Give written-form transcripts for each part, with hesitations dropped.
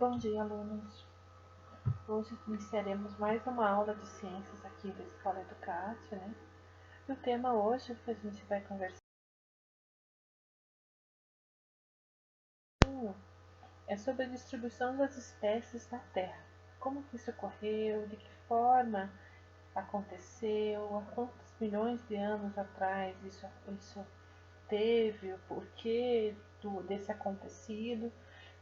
Bom dia, alunos! Hoje iniciaremos mais uma aula de ciências aqui da Escola Educate, né? E o tema hoje que a gente vai conversar é sobre a distribuição das espécies na Terra. Como que isso ocorreu, de que forma aconteceu, há quantos milhões de anos atrás isso teve, o porquê desse acontecido.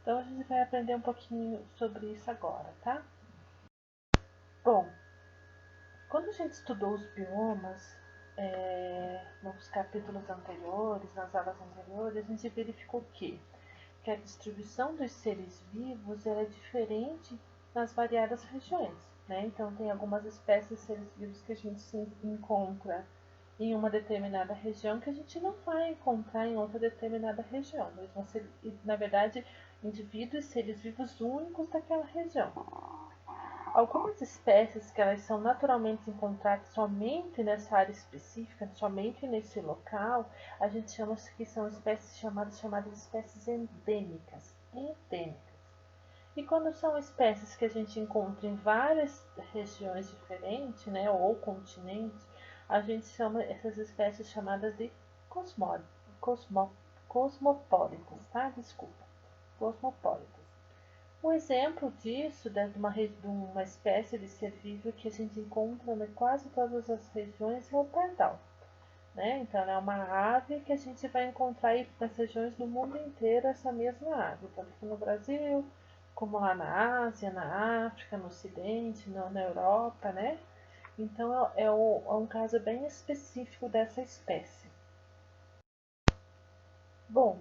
Então a gente vai aprender um pouquinho sobre isso agora, tá? Bom, quando a gente estudou os biomas, nos capítulos anteriores, nas aulas anteriores, a gente verificou que a distribuição dos seres vivos é diferente nas variadas regiões, né? Então, tem algumas espécies de seres vivos que a gente se encontra em uma determinada região que a gente não vai encontrar em outra determinada região. Eles vão ser, na verdade, indivíduos, seres vivos únicos daquela região. Algumas espécies que elas são naturalmente encontradas somente nessa área específica, somente nesse local, a gente chama que são espécies chamadas espécies endêmicas. E quando são espécies que a gente encontra em várias regiões diferentes, né, ou continentes, a gente chama essas espécies chamadas de cosmopólitas, tá? Desculpa, cosmopólitas. Um exemplo disso, de uma espécie de ser vivo que a gente encontra em quase todas as regiões, é o pardal. Né? Então, é uma ave que a gente vai encontrar aí nas regiões do mundo inteiro, essa mesma ave, tanto aqui no Brasil, como lá na Ásia, na África, no Ocidente, na Europa, né? Então, é um caso bem específico dessa espécie. Bom,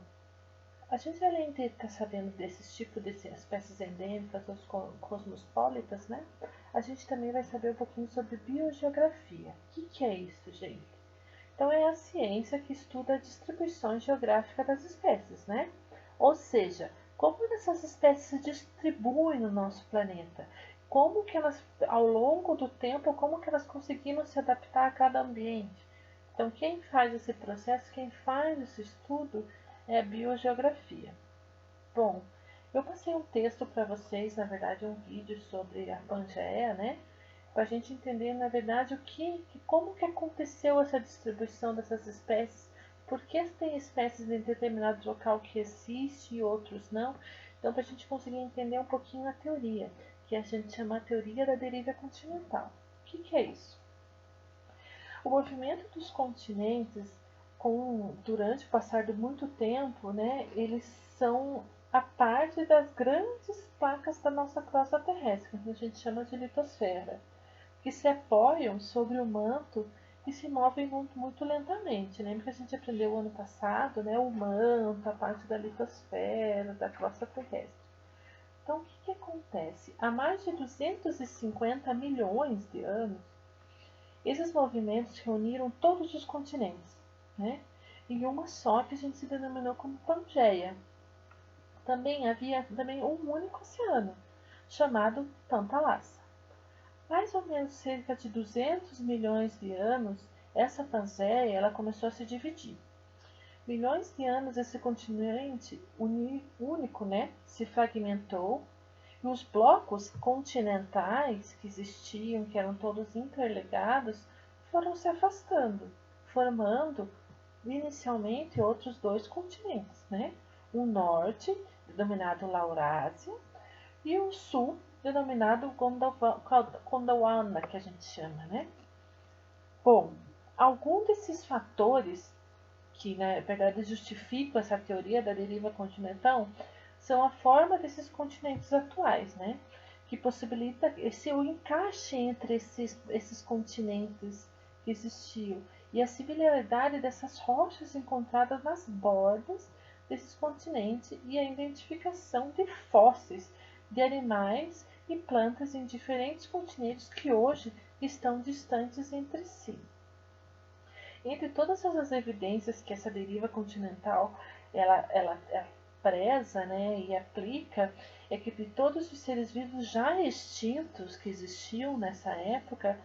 a gente, além de estar sabendo desses tipos de espécies endêmicas, os cosmopolitas, né? A gente também vai saber um pouquinho sobre biogeografia. O que é isso, gente? Então, é a ciência que estuda a distribuição geográfica das espécies, né? Ou seja, como essas espécies se distribuem no nosso planeta. Como que elas, ao longo do tempo, como que elas conseguiram se adaptar a cada ambiente. Então, quem faz esse processo, quem faz esse estudo é a biogeografia. Bom, eu passei um texto para vocês, na verdade um vídeo sobre a Pangeia, né? Para a gente entender, na verdade, como que aconteceu essa distribuição dessas espécies, por que tem espécies em determinado local que existem e outros não. Então, para a gente conseguir entender um pouquinho a teoria, que a gente chama a teoria da deriva continental. O que é isso? O movimento dos continentes, durante o passar de muito tempo, né, eles são a parte das grandes placas da nossa crosta terrestre, que a gente chama de litosfera, que se apoiam sobre o manto e se movem muito lentamente. Lembra que a gente aprendeu ano passado, né, o manto, a parte da litosfera, da crosta terrestre. Então, o que acontece? Há mais de 250 milhões de anos, esses movimentos reuniram todos os continentes, né, em uma só que a gente se denominou como Pangeia. Também havia um único oceano, chamado Pantalassa. Mais ou menos cerca de 200 milhões de anos, essa Pangeia ela começou a se dividir. Milhões de anos esse continente único, né, se fragmentou e os blocos continentais que existiam, que eram todos interligados, foram se afastando, formando inicialmente outros dois continentes, né? O norte, denominado Laurásia, e o sul, denominado Gondwana, que a gente chama, né? Bom, algum desses fatores que, na verdade, justificam essa teoria da deriva continental são a forma desses continentes atuais, né? Que possibilita o encaixe entre esses continentes que existiam e a similaridade dessas rochas encontradas nas bordas desses continentes e a identificação de fósseis de animais e plantas em diferentes continentes que hoje estão distantes entre si. Entre todas essas evidências que essa deriva continental ela preza, né, e aplica, é que de todos os seres vivos já extintos que existiam nessa época,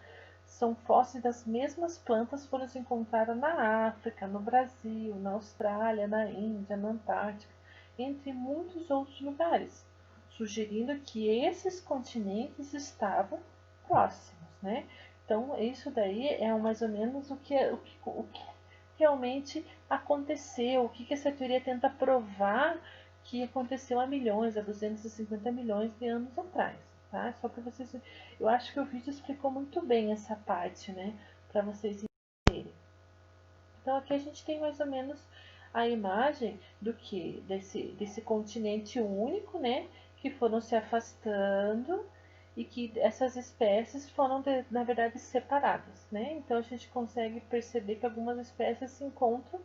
são fósseis das mesmas plantas foram encontradas na África, no Brasil, na Austrália, na Índia, na Antártica, entre muitos outros lugares. sugerindo que esses continentes estavam próximos, né? Então, isso daí é mais ou menos o que realmente aconteceu, o que essa teoria tenta provar que aconteceu há milhões, há 250 milhões de anos atrás, tá? Só para vocês, eu acho que o vídeo explicou muito bem essa parte, né? Para vocês entenderem. Então aqui a gente tem mais ou menos a imagem do que desse continente único, né? Que foram se afastando e que essas espécies foram, na verdade, separadas, né? Então a gente consegue perceber que algumas espécies se encontram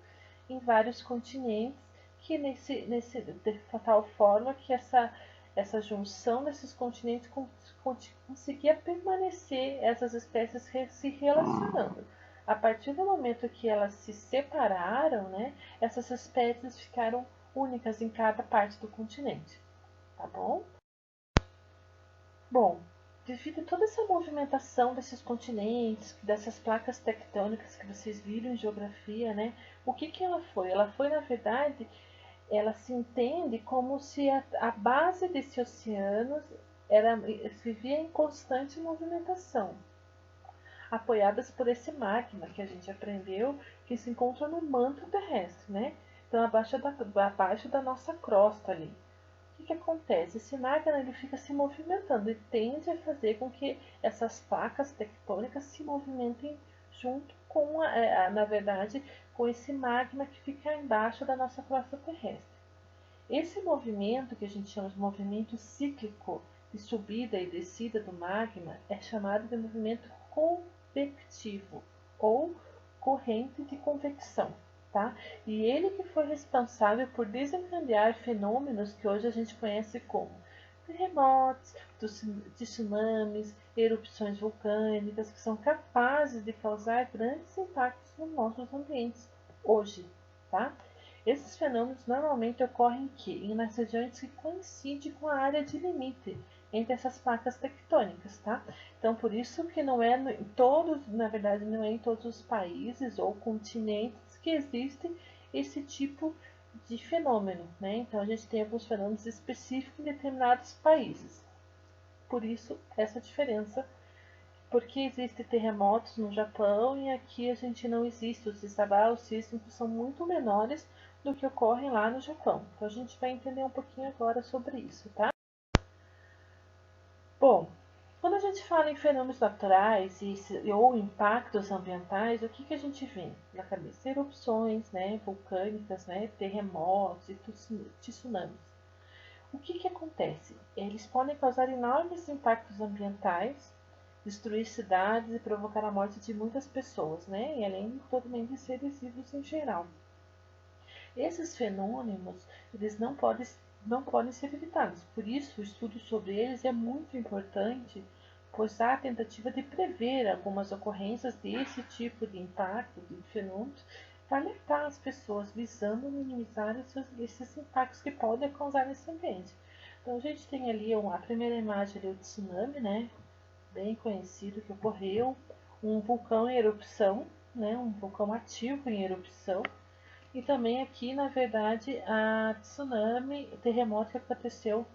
em vários continentes, que de tal forma que essa junção desses continentes conseguia permanecer essas espécies se relacionando. A partir do momento que elas se separaram, né, essas espécies ficaram únicas em cada parte do continente, tá bom? Bom, devido a toda essa movimentação desses continentes, dessas placas tectônicas que vocês viram em geografia, né? O que ela foi? Ela foi, na verdade, ela se entende como se a base desse oceano vivia em constante movimentação, apoiadas por esse magma que a gente aprendeu que se encontra no manto terrestre, né? Então, abaixo da nossa crosta ali. O que acontece? Esse magma ele fica se movimentando e tende a fazer com que essas placas tectônicas se movimentem junto com, na verdade, com esse magma que fica embaixo da nossa crosta terrestre. Esse movimento, que a gente chama de movimento cíclico de subida e descida do magma, é chamado de movimento convectivo ou corrente de convecção. Tá? E ele que foi responsável por desencadear fenômenos que hoje a gente conhece como terremotos, tsunamis, erupções vulcânicas, que são capazes de causar grandes impactos nos nossos ambientes hoje. Tá? Esses fenômenos normalmente ocorrem nas regiões que coincidem com a área de limite entre essas placas tectônicas, tá? Então, por isso que não é em todos, na verdade, não é em todos os países ou continentes que existe esse tipo de fenômeno, né? Então, a gente tem alguns fenômenos específicos em determinados países. Por isso, essa diferença, porque existem terremotos no Japão e aqui a gente não existe. Os abalos sísmicos são muito menores do que ocorrem lá no Japão. Então, a gente vai entender um pouquinho agora sobre isso, tá? Bom, quando a gente fala em fenômenos naturais ou impactos ambientais, o que a gente vê na cabeça? Erupções, né, vulcânicas, né, terremotos e tsunamis. O que acontece? Eles podem causar enormes impactos ambientais, destruir cidades e provocar a morte de muitas pessoas, né, e além também de seres vivos em geral. Esses fenômenos, eles não podem ser evitados. Por isso, o estudo sobre eles é muito importante, pois há a tentativa de prever algumas ocorrências desse tipo de impacto, de fenômenos, para alertar as pessoas, visando minimizar esses impactos que podem causar nesse ambiente. Então, a gente tem ali a primeira imagem ali, o tsunami, né, bem conhecido, que ocorreu, um vulcão em erupção, né, um vulcão ativo em erupção, e também aqui, na verdade, a tsunami, o terremoto que aconteceu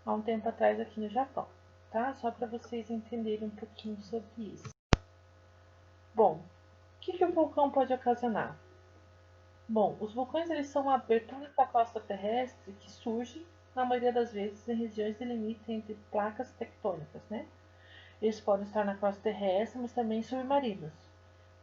há um tempo atrás aqui no Japão, tá? Só para vocês entenderem um pouquinho sobre isso. Bom, o que o vulcão pode ocasionar? Bom, os vulcões eles são aberturas da costa terrestre que surgem, na maioria das vezes, em regiões de limite entre placas tectônicas, né? Eles podem estar na costa terrestre, mas também submarinos,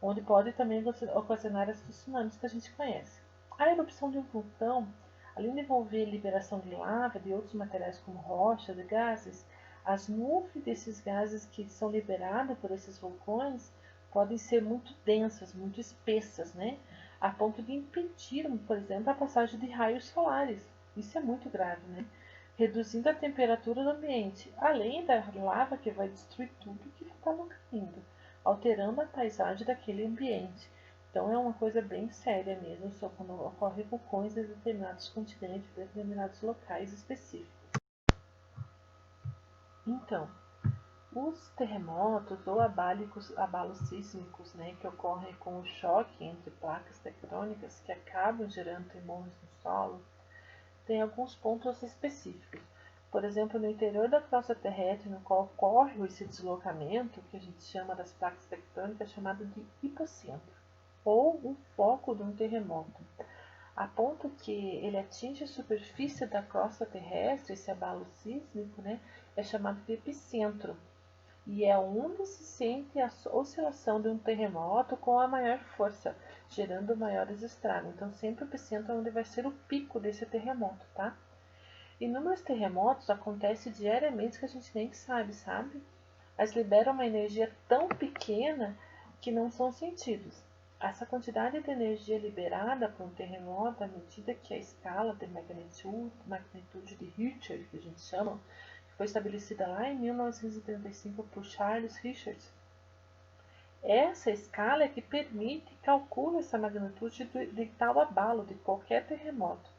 onde pode também ocasionar as tsunamis que a gente conhece. A erupção de um vulcão, além de envolver liberação de lava, de outros materiais como rochas e gases, as nuvens desses gases que são liberadas por esses vulcões podem ser muito densas, muito espessas, né? A ponto de impedir, por exemplo, a passagem de raios solares. Isso é muito grave, né? Reduzindo a temperatura do ambiente, além da lava que vai destruir tudo que está no caminho, alterando a paisagem daquele ambiente. Então é uma coisa bem séria mesmo, só quando ocorre vulcões em determinados continentes, em determinados locais específicos. Então, os terremotos ou abalos sísmicos, né, que ocorrem com o choque entre placas tectônicas que acabam gerando tremores no solo, tem alguns pontos específicos. Por exemplo, no interior da crosta terrestre, no qual ocorre esse deslocamento, que a gente chama das placas tectônicas, chamado de hipocentro, ou um foco de um terremoto, a ponto que ele atinge a superfície da crosta terrestre, esse abalo sísmico, né, é chamado de epicentro, e é onde se sente a oscilação de um terremoto com a maior força, gerando maiores estragos. Então, sempre o epicentro é onde vai ser o pico desse terremoto, tá? Inúmeros terremotos acontecem diariamente que a gente nem sabe? Mas liberam uma energia tão pequena que não são sentidos. Essa quantidade de energia liberada por um terremoto, à medida que a escala de magnitude de Richter, que a gente chama, que foi estabelecida lá em 1935 por Charles Richards, essa escala é que permite e calcula essa magnitude de tal abalo de qualquer terremoto.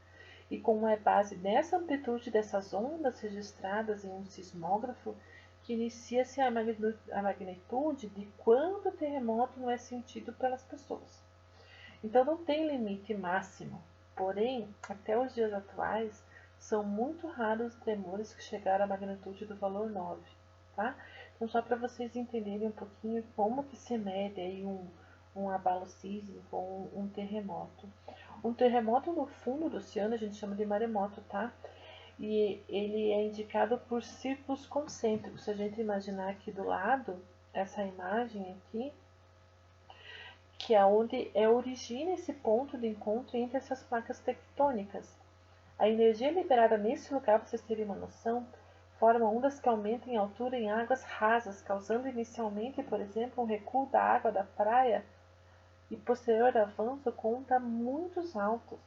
E com base nessa amplitude dessas ondas registradas em um sismógrafo, que inicia-se a magnitude de quando o terremoto não é sentido pelas pessoas. Então não tem limite máximo, porém, até os dias atuais, são muito raros os tremores que chegaram à magnitude do valor 9, tá? Então só para vocês entenderem um pouquinho como que se mede aí um abalo sísmico ou um terremoto. Um terremoto no fundo do oceano a gente chama de maremoto, tá? E ele é indicado por círculos concêntricos. Se a gente imaginar aqui do lado, essa imagem aqui, que é onde origina esse ponto de encontro entre essas placas tectônicas. A energia liberada nesse lugar, para vocês terem uma noção, forma ondas que aumentam em altura em águas rasas, causando inicialmente, por exemplo, um recuo da água da praia e posterior avanço com ondas muito altas,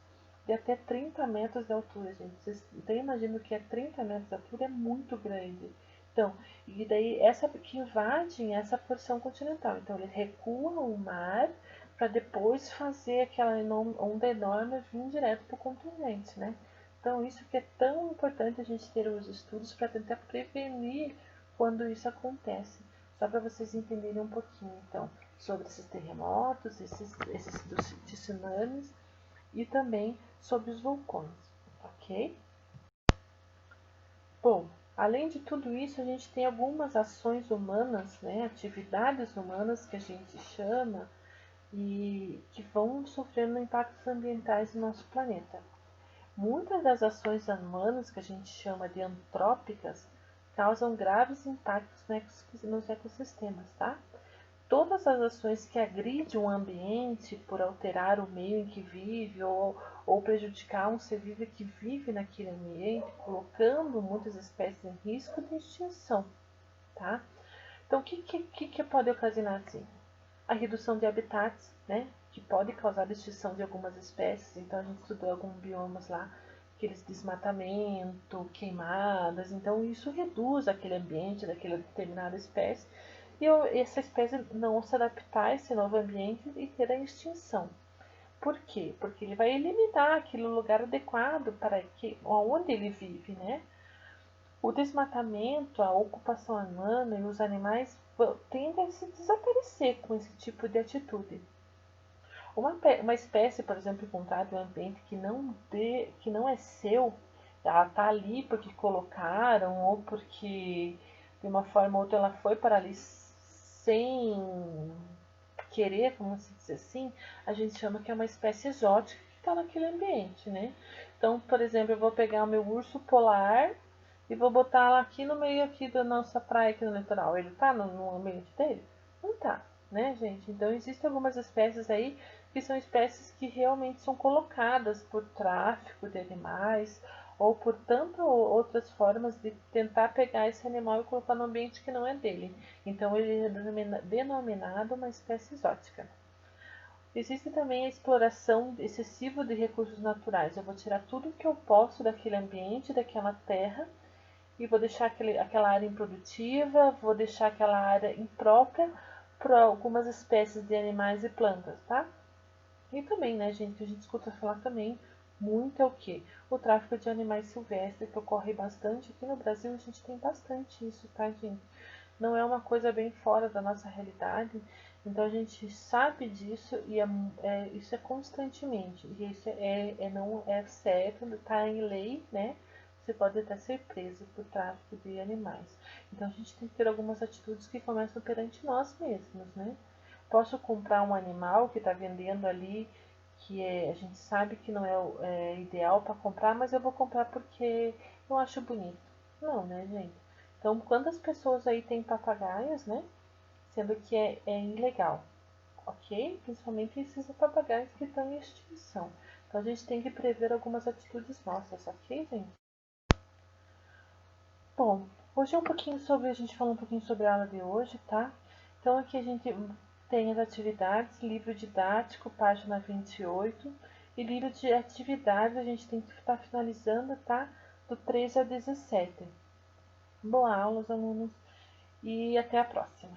de até 30 metros de altura, gente. Vocês então imaginam que 30 metros de altura é muito grande. Então, e daí essa que invade essa porção continental. Então, ele recua o mar para depois fazer aquela onda enorme vir direto para o continente, né? Então, isso que é tão importante a gente ter os estudos para tentar prevenir quando isso acontece. Só para vocês entenderem um pouquinho, então, sobre esses terremotos, esses tsunamis e também sobre os vulcões, ok? Bom, além de tudo isso, a gente tem algumas ações humanas, né, atividades humanas que a gente chama e que vão sofrendo impactos ambientais no nosso planeta. Muitas das ações humanas que a gente chama de antrópicas causam graves impactos nos ecossistemas, tá? Todas as ações que agridem o ambiente por alterar o meio em que vive ou prejudicar um ser vivo que vive naquele ambiente, colocando muitas espécies em risco de extinção, tá? Então, o que pode ocasionar assim? A redução de habitats, né? Que pode causar a extinção de algumas espécies. Então, a gente estudou alguns biomas lá, aqueles desmatamento, queimadas. Então, isso reduz aquele ambiente daquela determinada espécie e essa espécie não se adaptar a esse novo ambiente e ter a extinção. Por quê? Porque ele vai eliminar aquele lugar adequado para onde ele vive, né? O desmatamento, a ocupação humana e os animais tendem a se desaparecer com esse tipo de atitude. Uma espécie, por exemplo, encontrada em um ambiente que não é seu, ela está ali porque colocaram ou porque de uma forma ou outra ela foi para ali sem querer, vamos dizer assim, a gente chama que é uma espécie exótica que está naquele ambiente, né? Então, por exemplo, eu vou pegar o meu urso polar e vou botar lá aqui no meio aqui da nossa praia aqui no litoral. Ele está no ambiente dele? Não está, né, gente? Então, existem algumas espécies aí que são espécies que realmente são colocadas por tráfico de animais ou por tantas outras formas de tentar pegar esse animal e colocar no ambiente que não é dele. Então, ele é denominado uma espécie exótica. Existe também a exploração excessiva de recursos naturais. Eu vou tirar tudo que eu posso daquele ambiente, daquela terra, e vou deixar aquela área improdutiva, vou deixar aquela área imprópria para algumas espécies de animais e plantas, tá? E também, né, gente, que a gente escuta falar também muito é o que? O tráfico de animais silvestres, que ocorre bastante. Aqui no Brasil a gente tem bastante isso, tá, gente? Não é uma coisa bem fora da nossa realidade. Então a gente sabe disso e isso é constantemente. E isso não é certo, está em lei, né? você pode até ser preso por tráfico de animais. Então a gente tem que ter algumas atitudes que começam perante nós mesmos, né? Posso comprar um animal que está vendendo ali, a gente sabe que não é ideal para comprar, mas eu vou comprar porque eu acho bonito. Não, né, gente? Então, quantas pessoas aí têm papagaios, né? Sendo que é ilegal, ok? Principalmente esses papagaios que estão em extinção. Então, a gente tem que prever algumas atitudes nossas, ok, gente? Bom, hoje é um pouquinho sobre, a gente falou um pouquinho sobre a aula de hoje, tá? Então, aqui a gente tem as atividades, livro didático, página 28, e livro de atividades a gente tem que estar finalizando, tá? Do 13 a 17. Boa aula, alunos, e até a próxima.